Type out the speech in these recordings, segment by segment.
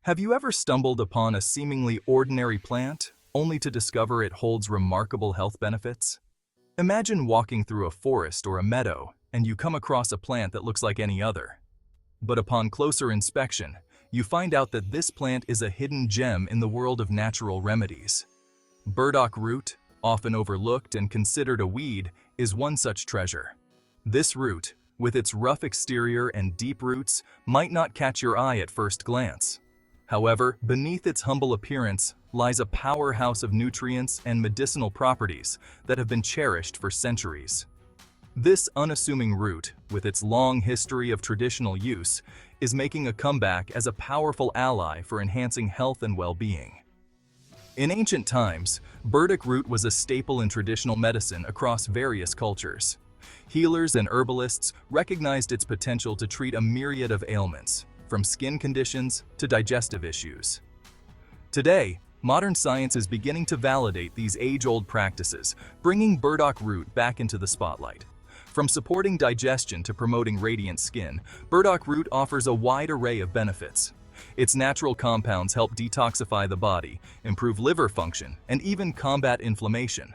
Have you ever stumbled upon a seemingly ordinary plant, only to discover it holds remarkable health benefits? Imagine walking through a forest or a meadow, and you come across a plant that looks like any other. But upon closer inspection, you find out that this plant is a hidden gem in the world of natural remedies. Burdock root, often overlooked and considered a weed, is one such treasure. This root, with its rough exterior and deep roots, might not catch your eye at first glance. However, beneath its humble appearance lies a powerhouse of nutrients and medicinal properties that have been cherished for centuries. This unassuming root, with its long history of traditional use, is making a comeback as a powerful ally for enhancing health and well-being. In ancient times, burdock root was a staple in traditional medicine across various cultures. Healers and herbalists recognized its potential to treat a myriad of ailments, from skin conditions to digestive issues. Today, modern science is beginning to validate these age-old practices, bringing burdock root back into the spotlight. From supporting digestion to promoting radiant skin, burdock root offers a wide array of benefits. Its natural compounds help detoxify the body, improve liver function, and even combat inflammation.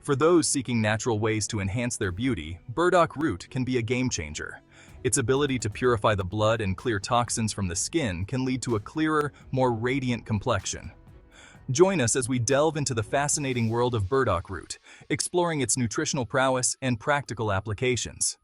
For those seeking natural ways to enhance their beauty, burdock root can be a game-changer. Its ability to purify the blood and clear toxins from the skin can lead to a clearer, more radiant complexion. Join us as we delve into the fascinating world of burdock root, exploring its nutritional prowess and practical applications.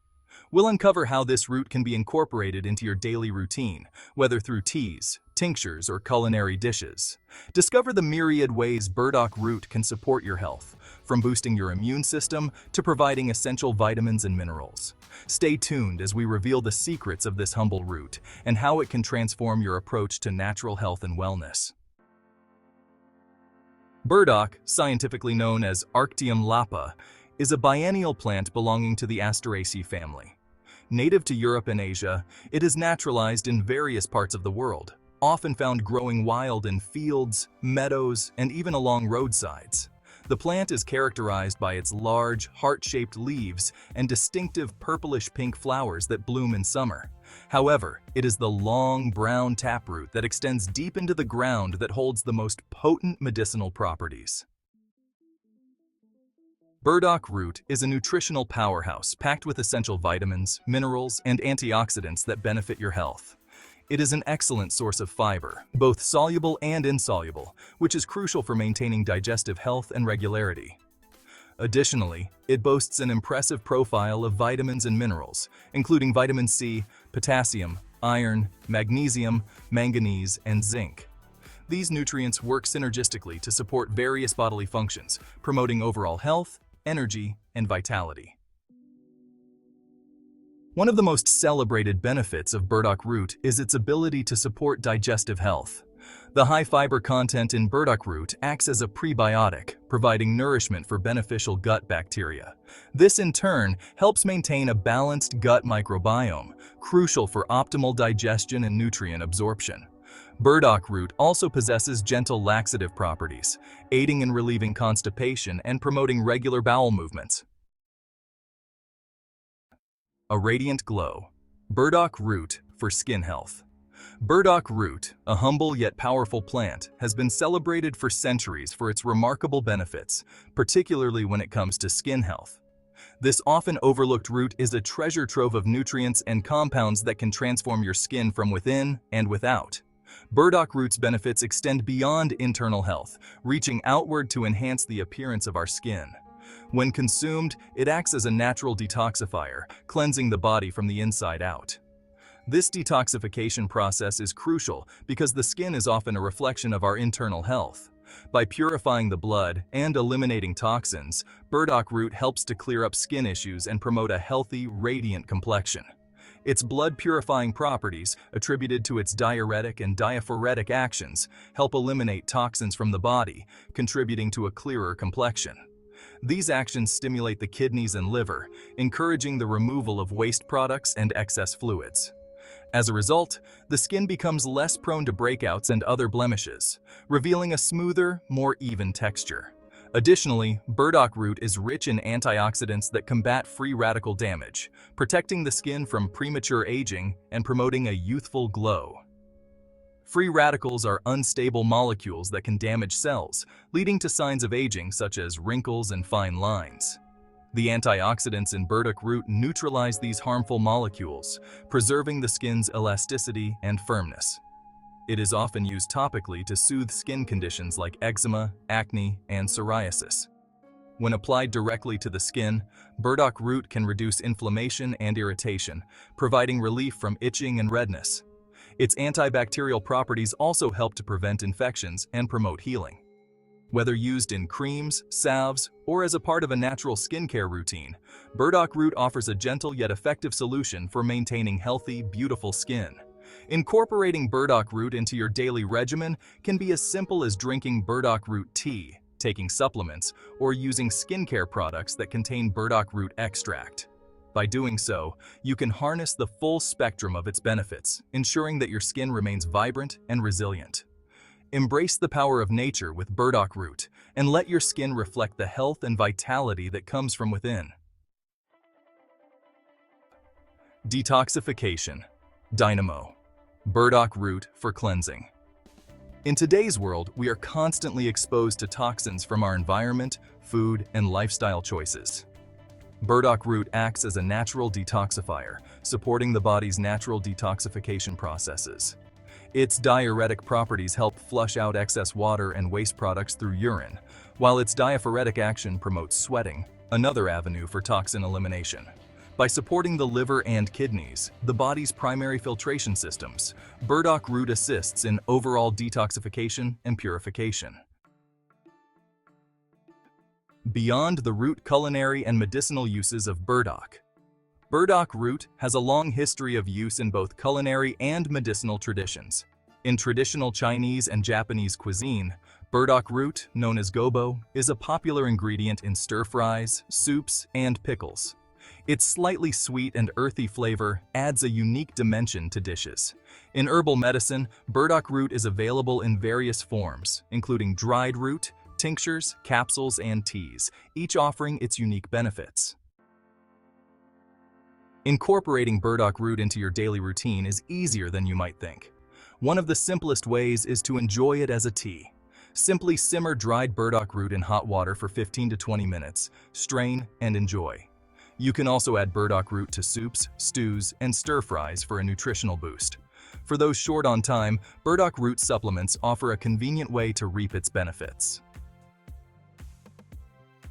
We'll uncover how this root can be incorporated into your daily routine, whether through teas, tinctures, or culinary dishes. Discover the myriad ways burdock root can support your health, from boosting your immune system to providing essential vitamins and minerals. Stay tuned as we reveal the secrets of this humble root and how it can transform your approach to natural health and wellness. Burdock, scientifically known as Arctium lapa, is a biennial plant belonging to the Asteraceae family. Native to Europe and Asia, it is naturalized in various parts of the world, often found growing wild in fields, meadows, and even along roadsides. The plant is characterized by its large, heart-shaped leaves and distinctive purplish-pink flowers that bloom in summer. However, it is the long, brown taproot that extends deep into the ground that holds the most potent medicinal properties. Burdock root is a nutritional powerhouse packed with essential vitamins, minerals, and antioxidants that benefit your health. It is an excellent source of fiber, both soluble and insoluble, which is crucial for maintaining digestive health and regularity. Additionally, it boasts an impressive profile of vitamins and minerals, including vitamin C, potassium, iron, magnesium, manganese, and zinc. These nutrients work synergistically to support various bodily functions, promoting overall health, energy, and vitality. One of the most celebrated benefits of burdock root is its ability to support digestive health. The high fiber content in burdock root acts as a prebiotic, providing nourishment for beneficial gut bacteria. This in turn helps maintain a balanced gut microbiome, crucial for optimal digestion and nutrient absorption. Burdock root also possesses gentle laxative properties, aiding in relieving constipation and promoting regular bowel movements. A radiant glow. Burdock root for skin health. Burdock root, a humble yet powerful plant, has been celebrated for centuries for its remarkable benefits, particularly when it comes to skin health. This often overlooked root is a treasure trove of nutrients and compounds that can transform your skin from within and without. Burdock root's benefits extend beyond internal health, reaching outward to enhance the appearance of our skin. When consumed, it acts as a natural detoxifier, cleansing the body from the inside out. This detoxification process is crucial because the skin is often a reflection of our internal health. By purifying the blood and eliminating toxins, burdock root helps to clear up skin issues and promote a healthy, radiant complexion. Its blood-purifying properties, attributed to its diuretic and diaphoretic actions, help eliminate toxins from the body, contributing to a clearer complexion. These actions stimulate the kidneys and liver, encouraging the removal of waste products and excess fluids. As a result, the skin becomes less prone to breakouts and other blemishes, revealing a smoother, more even texture. Additionally, burdock root is rich in antioxidants that combat free radical damage, protecting the skin from premature aging and promoting a youthful glow. Free radicals are unstable molecules that can damage cells, leading to signs of aging such as wrinkles and fine lines. The antioxidants in burdock root neutralize these harmful molecules, preserving the skin's elasticity and firmness. It is often used topically to soothe skin conditions like eczema, acne, and psoriasis. When applied directly to the skin, burdock root can reduce inflammation and irritation, providing relief from itching and redness. Its antibacterial properties also help to prevent infections and promote healing. Whether used in creams, salves, or as a part of a natural skincare routine, burdock root offers a gentle yet effective solution for maintaining healthy, beautiful skin. Incorporating burdock root into your daily regimen can be as simple as drinking burdock root tea, taking supplements, or using skincare products that contain burdock root extract. By doing so, you can harness the full spectrum of its benefits, ensuring that your skin remains vibrant and resilient. Embrace the power of nature with burdock root and let your skin reflect the health and vitality that comes from within. Detoxification. Dynamo. Burdock root for cleansing. In today's world, we are constantly exposed to toxins from our environment, food, and lifestyle choices. Burdock root acts as a natural detoxifier, supporting the body's natural detoxification processes. Its diuretic properties help flush out excess water and waste products through urine, while its diaphoretic action promotes sweating, another avenue for toxin elimination. By supporting the liver and kidneys, the body's primary filtration systems, burdock root assists in overall detoxification and purification. Beyond the root culinary and medicinal uses of burdock. Burdock root has a long history of use in both culinary and medicinal traditions. In traditional Chinese and Japanese cuisine, burdock root, known as gobo, is a popular ingredient in stir-fries, soups, and pickles. Its slightly sweet and earthy flavor adds a unique dimension to dishes. In herbal medicine, burdock root is available in various forms, including dried root, tinctures, capsules, and teas, each offering its unique benefits. Incorporating burdock root into your daily routine is easier than you might think. One of the simplest ways is to enjoy it as a tea. Simply simmer dried burdock root in hot water for 15 to 20 minutes, strain, and enjoy. You can also add burdock root to soups, stews, and stir-fries for a nutritional boost. For those short on time, burdock root supplements offer a convenient way to reap its benefits.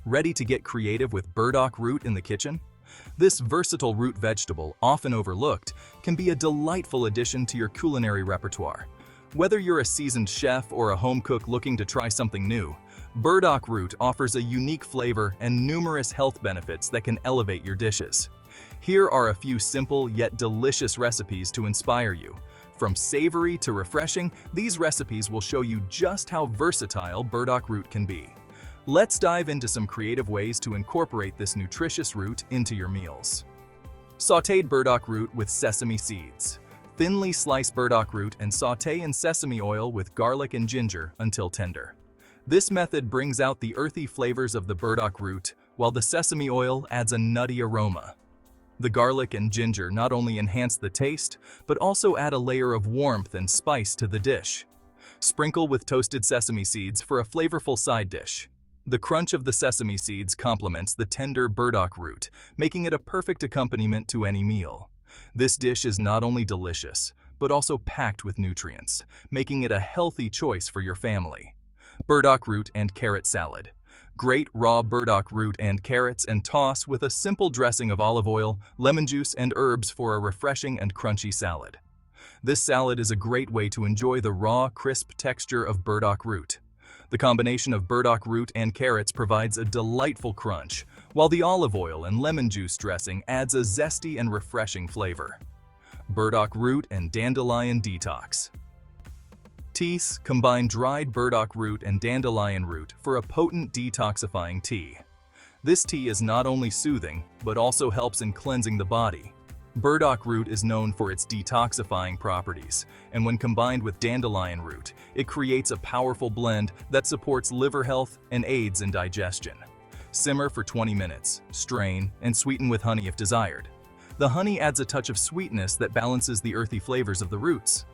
Ready to get creative with burdock root in the kitchen? This versatile root vegetable, often overlooked, can be a delightful addition to your culinary repertoire. Whether you're a seasoned chef or a home cook looking to try something new, burdock root offers a unique flavor and numerous health benefits that can elevate your dishes. Here are a few simple yet delicious recipes to inspire you. From savory to refreshing, these recipes will show you just how versatile burdock root can be. Let's dive into some creative ways to incorporate this nutritious root into your meals. Sautéed burdock root with sesame seeds. Thinly slice burdock root and sauté in sesame oil with garlic and ginger until tender. This method brings out the earthy flavors of the burdock root, while the sesame oil adds a nutty aroma. The garlic and ginger not only enhance the taste, but also add a layer of warmth and spice to the dish. Sprinkle with toasted sesame seeds for a flavorful side dish. The crunch of the sesame seeds complements the tender burdock root, making it a perfect accompaniment to any meal. This dish is not only delicious, but also packed with nutrients, making it a healthy choice for your family. Burdock root and carrot salad. Grate raw burdock root and carrots and toss with a simple dressing of olive oil, lemon juice, and herbs for a refreshing and crunchy salad. This salad is a great way to enjoy the raw, crisp texture of burdock root. The combination of burdock root and carrots provides a delightful crunch, while the olive oil and lemon juice dressing adds a zesty and refreshing flavor. Burdock root and dandelion detox. Teas combine dried burdock root and dandelion root for a potent detoxifying tea. This tea is not only soothing, but also helps in cleansing the body. Burdock root is known for its detoxifying properties, and when combined with dandelion root, it creates a powerful blend that supports liver health and aids in digestion. Simmer for 20 minutes, strain, and sweeten with honey if desired. The honey adds a touch of sweetness that balances the earthy flavors of the roots.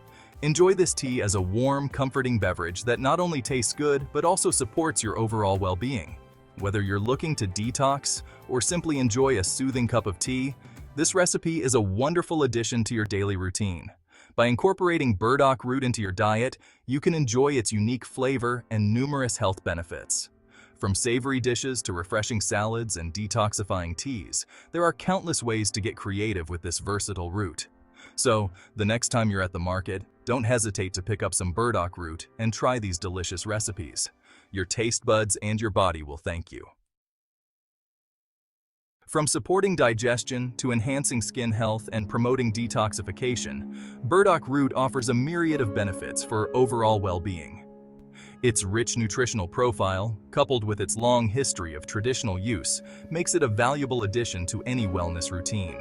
Enjoy this tea as a warm, comforting beverage that not only tastes good but also supports your overall well-being. Whether you're looking to detox or simply enjoy a soothing cup of tea, this recipe is a wonderful addition to your daily routine. By incorporating burdock root into your diet, you can enjoy its unique flavor and numerous health benefits. From savory dishes to refreshing salads and detoxifying teas, there are countless ways to get creative with this versatile root. So, the next time you're at the market, don't hesitate to pick up some burdock root and try these delicious recipes. Your taste buds and your body will thank you. From supporting digestion to enhancing skin health and promoting detoxification, burdock root offers a myriad of benefits for overall well-being. Its rich nutritional profile, coupled with its long history of traditional use, makes it a valuable addition to any wellness routine.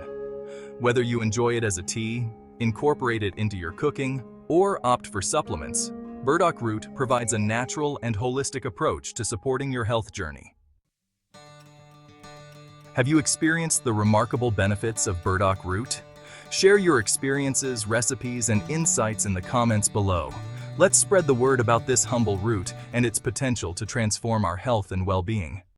Whether you enjoy it as a tea, incorporate it into your cooking, or opt for supplements, burdock root provides a natural and holistic approach to supporting your health journey. Have you experienced the remarkable benefits of burdock root? Share your experiences, recipes, and insights in the comments below. Let's spread the word about this humble root and its potential to transform our health and well-being.